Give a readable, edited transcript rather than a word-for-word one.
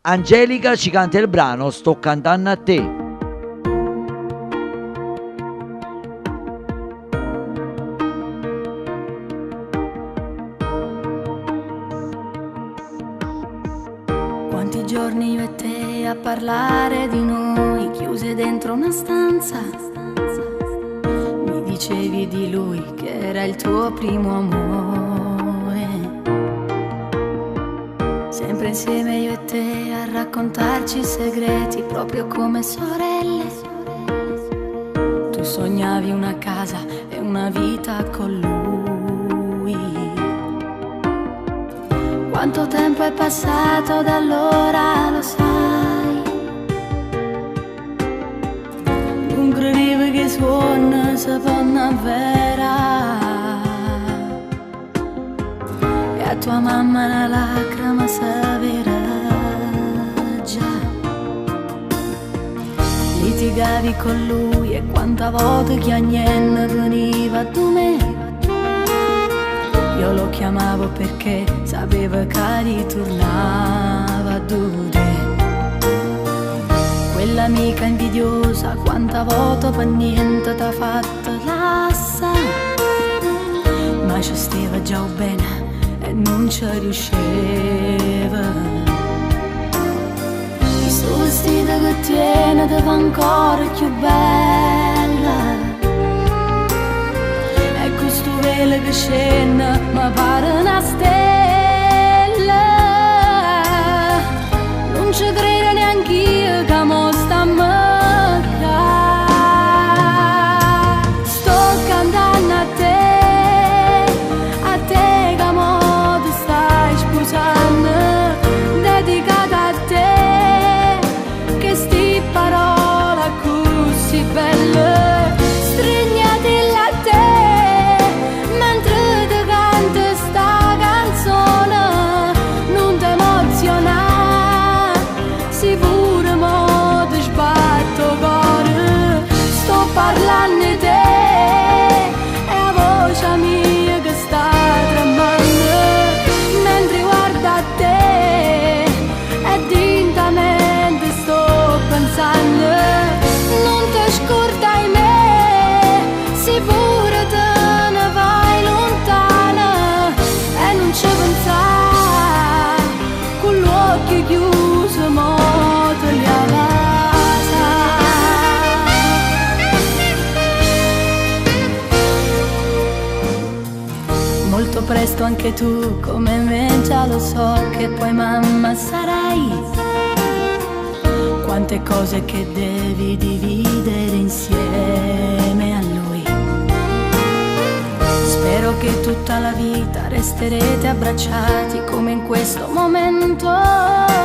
Angelica ci canta il brano Sto cantando a te. Quanti giorni io e te a parlare di noi, chiuse dentro una stanza. Mi dicevi di lui che era il tuo primo amore. Sempre insieme io e te a raccontarci i segreti, proprio come sorelle. Tu sognavi una casa e una vita con lui. Quanto tempo è passato da allora, lo sai? Non credevo che suona saponna vera. E a tua mamma una lacrima severa già. Litigavi con lui e quanta volta che a niente veniva da me. Io lo chiamavo perché sapeva che ritornava a te. Quell'amica invidiosa quanta volta per niente t'ha fatto lassa. Ma ci stava già bene e non ci riusciva. Questo vestito che tiene ti fa ancora più bella. Questo velo che scende mi pare una stella. Non ci credo neanche io che mo sta a mancare. Sto cantando a te che mo ti stai sposando. Dedicata a te, che sti parole così belle. Parlando di te è la voce mia che sta tremando mentre guardo a te e dintamente sto pensando. Non ti scordai me, se pure te ne vai lontana e non ci pensare con gli occhi chiusi mo te li avanti. Molto presto anche tu come me già lo so che poi mamma sarai. Quante cose che devi dividere insieme a lui. Spero che tutta la vita resterete abbracciati come in questo momento.